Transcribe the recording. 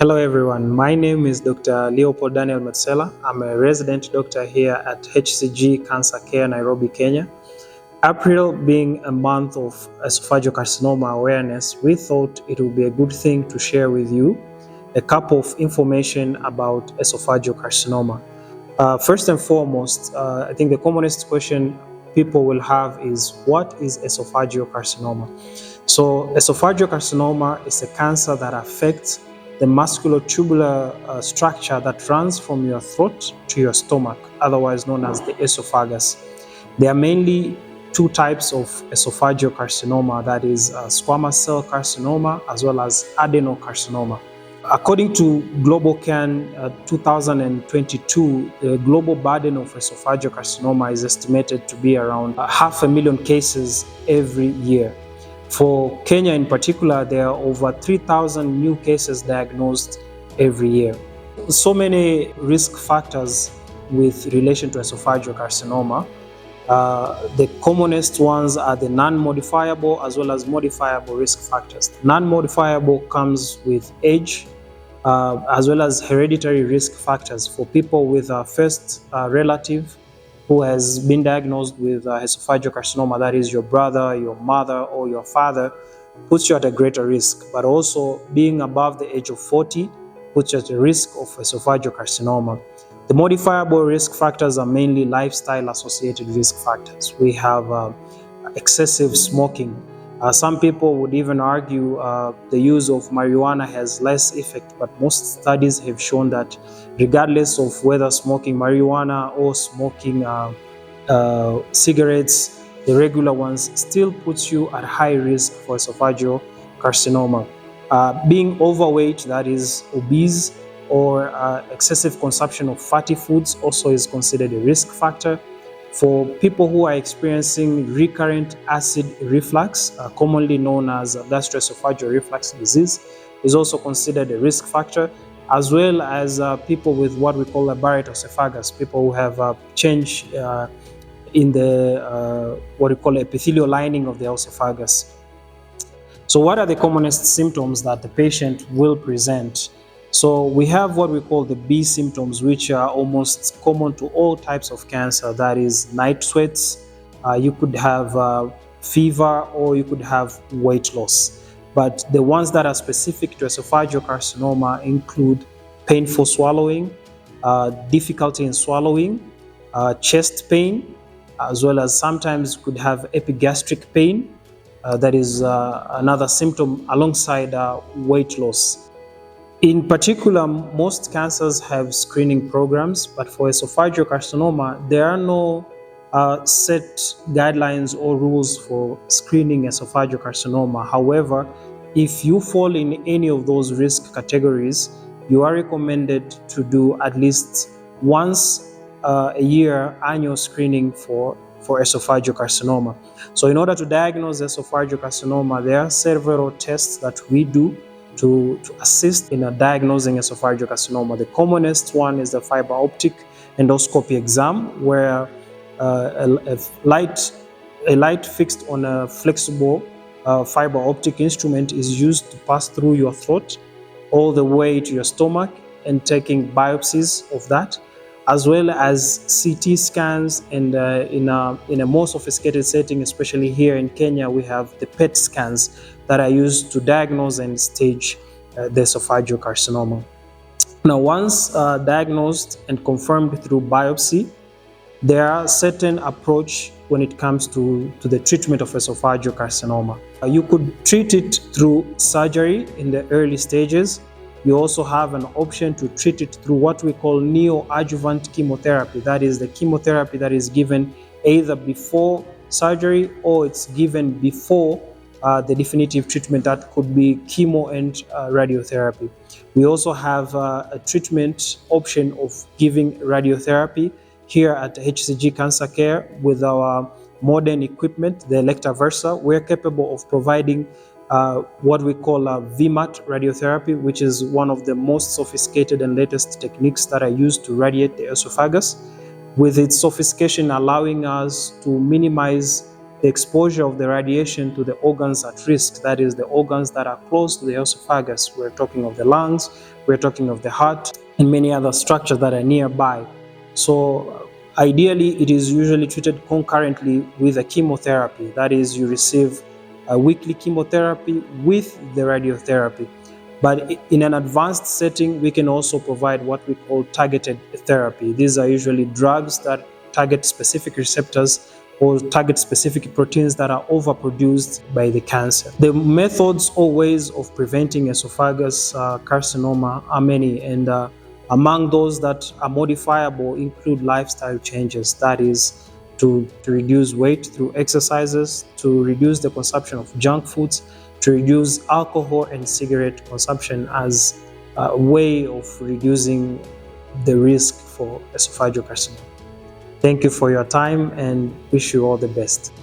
Hello everyone, my name is Dr. Leopold Daniel Matsela. I'm a resident doctor here at HCG Cancer Care, Nairobi, Kenya. April being a month of esophageal carcinoma awareness, we thought it would be a good thing to share with you a couple of information about esophageal carcinoma. First and foremost, I think the commonest question people will have is, what is esophageal carcinoma? So esophageal carcinoma is a cancer that affects the musculotubular structure that runs from your throat to your stomach, otherwise known as the esophagus. There are mainly two types of esophageal carcinoma, that is squamous cell carcinoma as well as adenocarcinoma. According to GlobalCan 2022, the global burden of esophageal carcinoma is estimated to be around 500,000 cases every year. For Kenya in particular, there are over 3,000 new cases diagnosed every year. So many risk factors with relation to esophageal carcinoma. The commonest ones are the non-modifiable as well as modifiable risk factors. Non-modifiable comes with age, as well as hereditary risk factors. For people with a first relative who has been diagnosed with esophageal carcinoma, that is your brother, your mother, or your father, puts you at a greater risk. But also being above the age of 40 puts you at a risk of esophageal carcinoma. The modifiable risk factors are mainly lifestyle-associated risk factors. We have excessive smoking. Some people would even argue the use of marijuana has less effect, but most studies have shown that regardless of whether smoking marijuana or smoking cigarettes, the regular ones still puts you at high risk for esophageal carcinoma. Being overweight, that is obese, or excessive consumption of fatty foods also is considered a risk factor. For people who are experiencing recurrent acid reflux, commonly known as gastroesophageal reflux disease, is also considered a risk factor, as well as people with what we call a Barrett esophagus, people who have a change in the what we call epithelial lining of the esophagus. So what are the commonest symptoms that the patient will present? So we have what we call the B symptoms, which are almost common to all types of cancer. That is night sweats, you could have fever, or you could have weight loss. But the ones that are specific to esophageal carcinoma include painful swallowing, difficulty in swallowing, chest pain, as well as sometimes could have epigastric pain. That is another symptom alongside weight loss. In particular, most cancers have screening programs, but for esophageal carcinoma, there are no set guidelines or rules for screening esophageal carcinoma. However, if you fall in any of those risk categories, you are recommended to do at least once a year annual screening for esophageal carcinoma. So in order to diagnose esophageal carcinoma, there are several tests that we do to assist in diagnosing esophageal carcinoma. The commonest one is the fiber optic endoscopy exam, where a light fixed on a flexible fiber optic instrument is used to pass through your throat all the way to your stomach and taking biopsies of that, as well as CT scans, and in a more sophisticated setting, especially here in Kenya, we have the PET scans that are used to diagnose and stage the esophageal carcinoma. Now, once diagnosed and confirmed through biopsy, there are certain approach when it comes to the treatment of esophageal carcinoma. You could treat it through surgery in the early stages. You also have an option to treat it through what we call neoadjuvant chemotherapy. That is the chemotherapy that is given either before surgery or it's given before the definitive treatment, that could be chemo and radiotherapy. We also have a treatment option of giving radiotherapy here at HCG Cancer Care with our modern equipment, the Electa Versa. We're capable of providing what we call VMAT radiotherapy, which is one of the most sophisticated and latest techniques that are used to radiate the esophagus, with its sophistication allowing us to minimize the exposure of the radiation to the organs at risk, that is, the organs that are close to the esophagus. We're talking of the lungs, we're talking of the heart, and many other structures that are nearby. So ideally, it is usually treated concurrently with a chemotherapy. That is, you receive a weekly chemotherapy with the radiotherapy. But in an advanced setting, we can also provide what we call targeted therapy. These are usually drugs that target specific receptors or target specific proteins that are overproduced by the cancer. The methods or ways of preventing esophagus carcinoma are many, and among those that are modifiable include lifestyle changes. That is, to reduce weight through exercises, to reduce the consumption of junk foods, to reduce alcohol and cigarette consumption as a way of reducing the risk for esophageal carcinoma. Thank you for your time and wish you all the best.